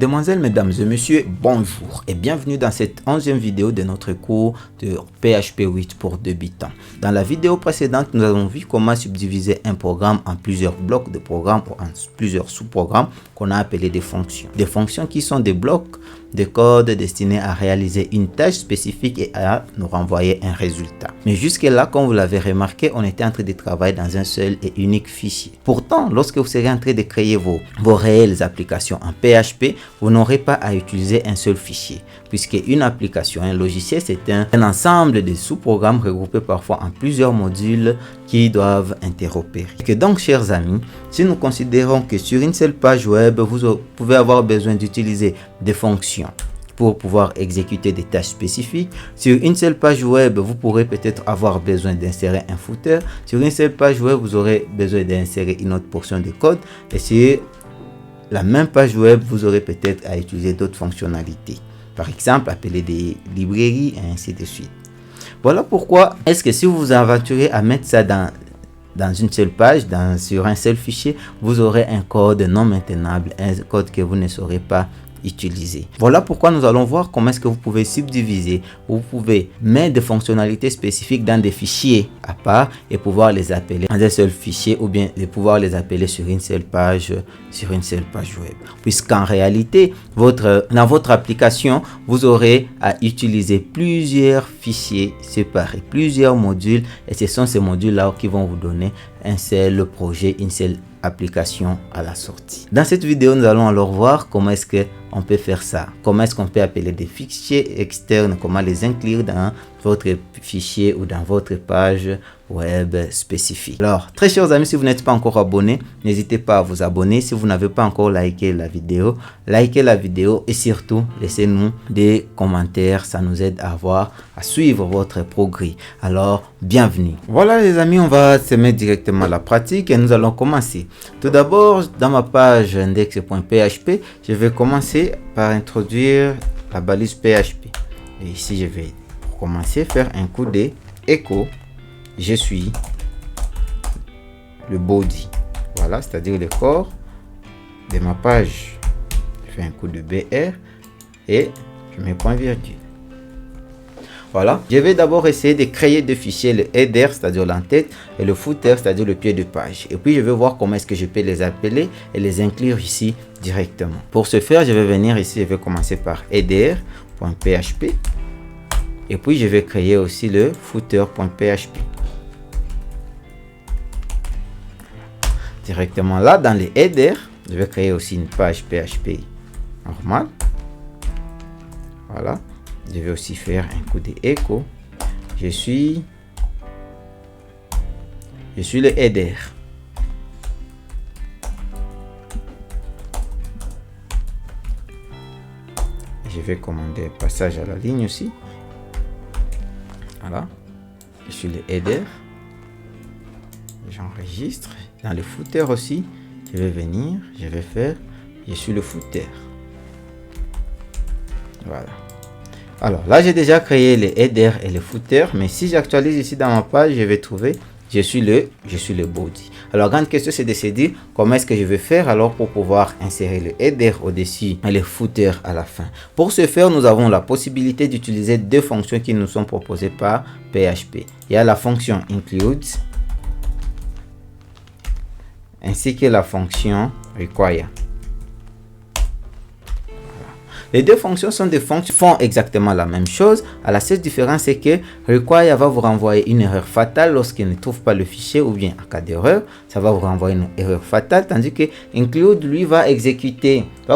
Mesdemoiselles, mesdames et messieurs, bonjour et bienvenue dans cette 11e vidéo de notre cours de PHP 8 pour débutants. Dans la vidéo précédente, nous avons vu comment subdiviser un programme en plusieurs blocs de programmes ou en plusieurs sous-programmes qu'on a appelés des fonctions. Des fonctions qui sont des blocs de code destinés à réaliser une tâche spécifique et à nous renvoyer un résultat. Mais jusque-là, comme vous l'avez remarqué, on était en train de travailler dans un seul et unique fichier. Pourtant, lorsque vous serez en train de créer vos réelles applications en PHP, vous n'aurez pas à utiliser un seul fichier, puisque une application, un logiciel, c'est un ensemble de sous-programmes regroupés parfois en plusieurs modules qui doivent interopérer. Et donc, chers amis, si nous considérons que sur une seule page web, vous pouvez avoir besoin d'utiliser des fonctions pour pouvoir exécuter des tâches spécifiques. Sur une seule page web, vous pourrez peut-être avoir besoin d'insérer un footer. Sur une seule page web, vous aurez besoin d'insérer une autre portion de code. Et sur la même page web, vous aurez peut-être à utiliser d'autres fonctionnalités. Par exemple, appeler des librairies et ainsi de suite. Voilà pourquoi est-ce que si vous vous aventurez à mettre ça dans une seule page, sur un seul fichier, vous aurez un code non maintenable, un code que vous ne saurez pas utiliser. Voilà pourquoi nous allons voir comment est-ce que vous pouvez subdiviser. Vous pouvez mettre des fonctionnalités spécifiques dans des fichiers à part et pouvoir les appeler dans un seul fichier ou bien de pouvoir les appeler sur une seule page web. Puisqu'en réalité, dans votre application, vous aurez à utiliser plusieurs fichiers séparés, plusieurs modules, et ce sont ces modules-là qui vont vous donner un seul projet, une seule application à la sortie. Dans cette vidéo, nous allons alors voir comment est-ce que on peut faire ça. Comment est-ce qu'on peut appeler des fichiers externes, comment les inclure dans votre fichier ou dans votre page web spécifique. Alors, très chers amis, si vous n'êtes pas encore abonné, n'hésitez pas à vous abonner. Si vous n'avez pas encore liké la vidéo, likez la vidéo et surtout, laissez-nous des commentaires. Ça nous aide à suivre votre progrès. Alors, bienvenue. Voilà les amis, on va se mettre directement à la pratique et nous allons commencer. Tout d'abord, dans ma page index.php, je vais commencer par introduire la balise PHP. Et ici, je vais pour commencer faire un coup de echo. Je suis le body. Voilà, c'est-à-dire le corps de ma page. Je fais un coup de BR et je mets point virgule. Voilà, je vais d'abord essayer de créer deux fichiers, le header, c'est-à-dire l'entête, et le footer, c'est-à-dire le pied de page. Et puis, je vais voir comment est-ce que je peux les appeler et les inclure ici directement. Pour ce faire, je vais venir ici, je vais commencer par header.php. Et puis, je vais créer aussi le footer.php. Directement là, dans les headers, je vais créer aussi une page PHP normale. Voilà. Je vais aussi faire un coup de echo. Je suis le header. Je vais commander un passage à la ligne aussi. Voilà. Je suis le header. J'enregistre. Dans le footer aussi, je vais venir, je vais faire, je suis le footer. Voilà. Alors là, j'ai déjà créé les headers et le footer, mais si j'actualise ici dans ma page, je vais trouver, je suis le body. Alors, grande question, c'est de se dire comment est-ce que je vais faire alors pour pouvoir insérer le header au-dessus et le footer à la fin. Pour ce faire, nous avons la possibilité d'utiliser deux fonctions qui nous sont proposées par PHP. Il y a la fonction include ainsi que la fonction require. Les deux fonctions sont des fonctions qui font exactement la même chose. À la seule différence, c'est que require va vous renvoyer une erreur fatale lorsqu'il ne trouve pas le fichier ou bien en cas d'erreur, ça va vous renvoyer une erreur fatale. Tandis que include, lui, va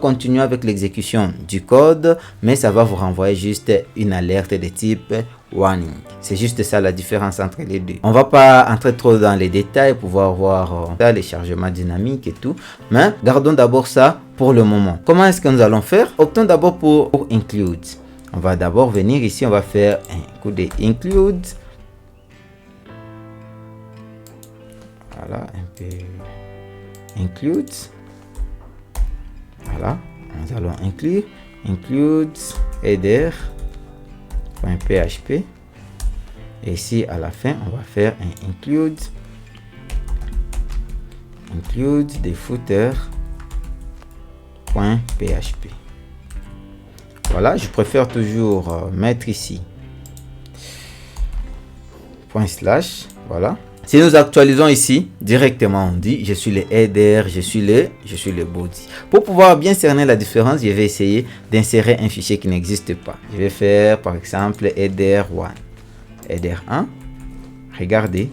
continuer avec l'exécution du code, mais ça va vous renvoyer juste une alerte de type warning. C'est juste ça la différence entre les deux. On va pas entrer trop dans les détails pour pouvoir voir les chargements dynamiques et tout, mais gardons d'abord ça pour le moment. Comment est-ce que nous allons faire? Optons d'abord pour include. On va d'abord venir ici, on va faire un coup de include. Voilà, un peu include. Voilà, nous allons inclure header.php. Et ici à la fin, on va faire un include des footer.php. Voilà, je préfère toujours mettre ici .slash. Voilà. Si nous actualisons ici, directement on dit je suis le header, je suis le body. Pour pouvoir bien cerner la différence, je vais essayer d'insérer un fichier qui n'existe pas. Je vais faire par exemple header 1. Header 1. Regardez.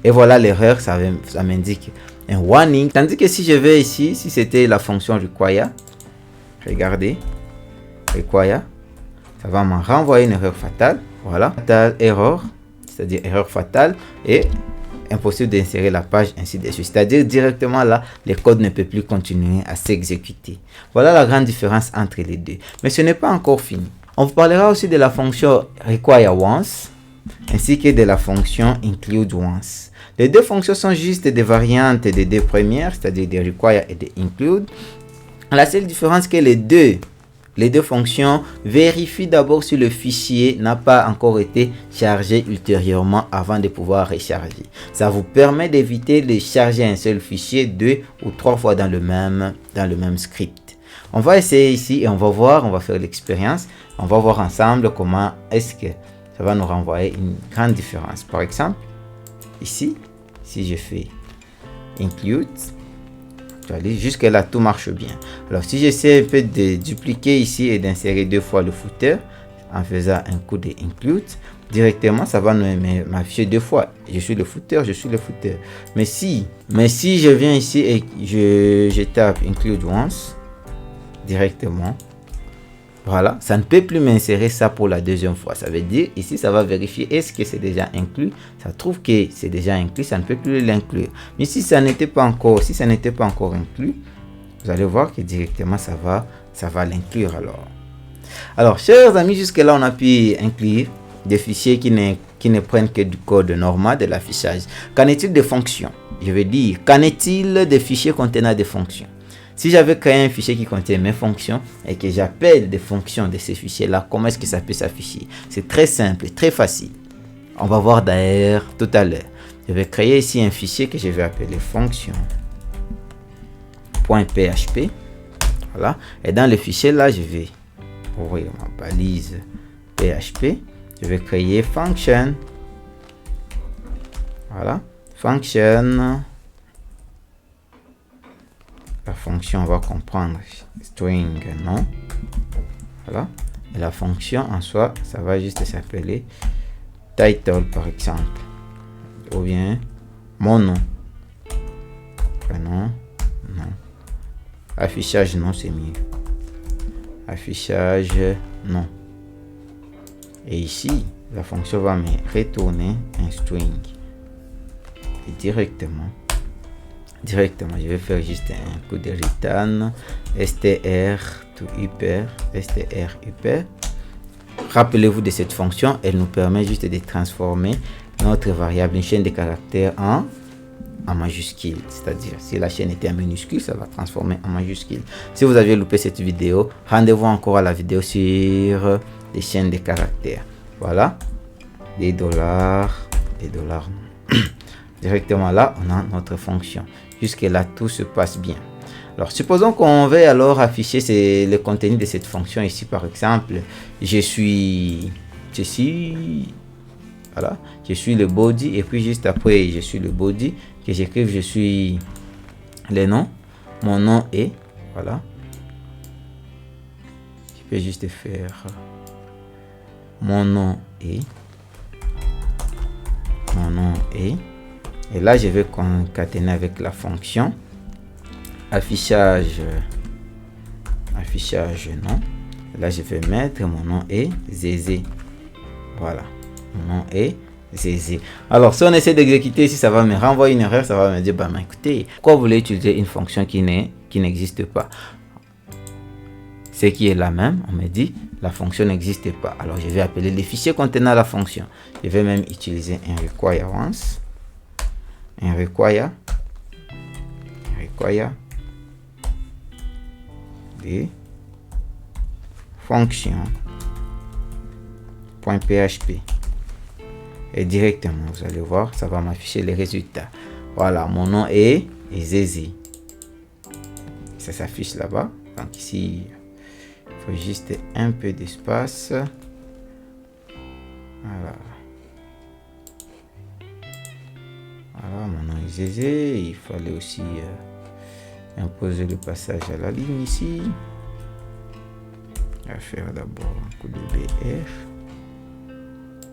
Et voilà l'erreur, ça m'indique un warning. Tandis que si je vais ici, si c'était la fonction require, regardez, require, ça va me renvoyer une erreur fatale. Voilà, fatale error, c'est-à-dire erreur fatale et impossible d'insérer la page ainsi de suite. C'est-à-dire directement là, le code ne peut plus continuer à s'exécuter. Voilà la grande différence entre les deux. Mais ce n'est pas encore fini. On vous parlera aussi de la fonction require once ainsi que de la fonction include once. Les deux fonctions sont juste des variantes des deux premières, c'est-à-dire de require et de include. La seule différence que les deux fonctions vérifient d'abord si le fichier n'a pas encore été chargé ultérieurement avant de pouvoir recharger. Ça vous permet d'éviter de charger un seul fichier 2 ou 3 fois dans le même script. On va essayer ici et on va voir, on va faire l'expérience. On va voir ensemble comment est-ce que ça va nous renvoyer une grande différence. Par exemple, ici, si je fais include, jusque là tout marche bien. Alors si j'essaie un peu de dupliquer ici et d'insérer 2 fois le footer en faisant un coup de include, directement ça va m'afficher 2 fois. Je suis le footer, je suis le footer. Mais si je viens ici et je tape include once directement, voilà, ça ne peut plus m'insérer ça pour la deuxième fois. Ça veut dire ici ça va vérifier est-ce que c'est déjà inclus. Ça trouve que c'est déjà inclus, ça ne peut plus l'inclure. Mais si ça n'était pas encore, inclus, vous allez voir que directement ça va l'inclure alors chers amis, jusque là on a pu inclure des fichiers qui ne prennent que du code normal de l'affichage. Qu'en est-il des fonctions? Je veux dire, qu'en est-il des fichiers contenant des fonctions? Si j'avais créé un fichier qui contient mes fonctions et que j'appelle des fonctions de ces fichiers-là, comment est-ce que ça peut s'afficher? C'est très simple, très facile. On va voir d'ailleurs tout à l'heure. Je vais créer ici un fichier que je vais appeler fonction.php. Voilà. Et dans le fichier là, je vais ouvrir ma balise PHP. Je vais créer function. Voilà. Function. La fonction, on va comprendre string non. Voilà. Et la fonction en soi, ça va juste s'appeler title par exemple. Ou bien mon nom. Prénom, non. Affichage, non, c'est mieux. Affichage, non. Et ici, la fonction va me retourner un string. Et directement, je vais faire juste un coup de return str to upper, str upper. Rappelez-vous de cette fonction, elle nous permet juste de transformer notre variable, une chaîne de caractères en majuscule. C'est-à-dire, si la chaîne était en minuscule, ça va transformer en majuscule. Si vous avez loupé cette vidéo, rendez-vous encore à la vidéo sur les chaînes de caractères. Voilà, des dollars. Directement là, on a notre fonction. Jusque là, tout se passe bien. Alors, supposons qu'on veut alors afficher le contenu de cette fonction ici. Par exemple, je suis voilà, je suis le body et puis juste après, je suis le body, que j'écrive, je suis le nom, mon nom est, voilà. Je peux juste faire mon nom est, et là je vais concaténer avec la fonction affichage nom. Là je vais mettre mon nom est Zézé. Voilà, mon nom est Zézé. Alors si on essaie d'exécuter ici, ça va me renvoyer une erreur, ça va me dire bah écoutez, pourquoi vous voulez utiliser une fonction qui n'existe pas? Ce qui est la même, on me dit la fonction n'existe pas. Alors je vais appeler les fichiers contenant la fonction. Je vais même utiliser un require once, un require des fonctions.php et directement vous allez voir, ça va m'afficher les résultats. Voilà, mon nom est Zézé. Ça s'affiche là-bas. Donc ici faut juste un peu d'espace. Voilà. Voilà, mon nom est Zézé. Il fallait aussi imposer le passage à la ligne ici. On va faire d'abord un coup de BF.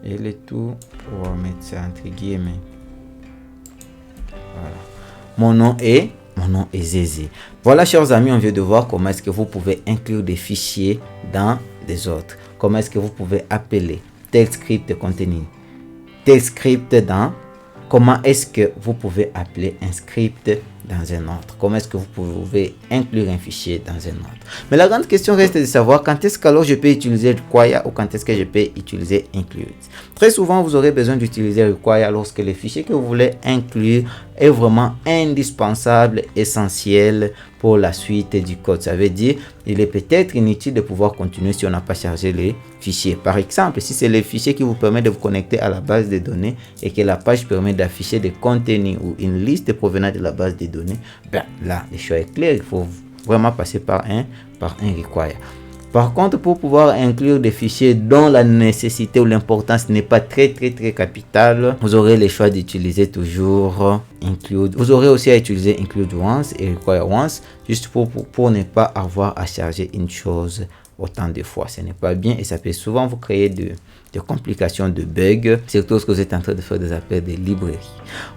Et le tout pour mettre ça entre guillemets. Voilà. Mon nom est Zézé. Voilà, chers amis, on vient de voir comment est-ce que vous pouvez inclure des fichiers dans des autres. Comment est-ce que vous pouvez appeler tel script contenu, tel script dans. Comment est-ce que vous pouvez appeler un script dans un autre? Comment est-ce que vous pouvez inclure un fichier dans un autre? Mais la grande question reste de savoir quand est-ce qu'alors je peux utiliser require ou quand est-ce que je peux utiliser include. Très souvent, vous aurez besoin d'utiliser require lorsque le fichier que vous voulez inclure est vraiment indispensable, essentiel pour la suite du code. Ça veut dire il est peut-être inutile de pouvoir continuer si on n'a pas chargé les fichiers. Par exemple, si c'est le fichier qui vous permet de vous connecter à la base de données et que la page permet d'afficher des contenus ou une liste provenant de la base de données, ben là, le choix est clair. Il faut vraiment passer par un require. Par contre, pour pouvoir inclure des fichiers dont la nécessité ou l'importance n'est pas très capitale, vous aurez le choix d'utiliser toujours include. Vous aurez aussi à utiliser include once et require once, juste pour ne pas avoir à charger une chose autant de fois. Ce n'est pas bien et ça peut souvent vous créer de complications, de bugs, surtout lorsque vous êtes en train de faire des appels de librairie.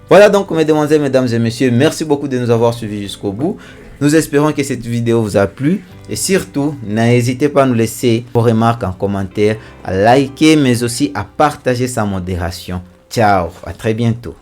Voilà donc, mesdemoiselles, mesdames et messieurs, merci beaucoup de nous avoir suivis jusqu'au bout. Nous espérons que cette vidéo vous a plu et surtout, n'hésitez pas à nous laisser vos remarques en commentaire, à liker mais aussi à partager sans modération. Ciao, à très bientôt.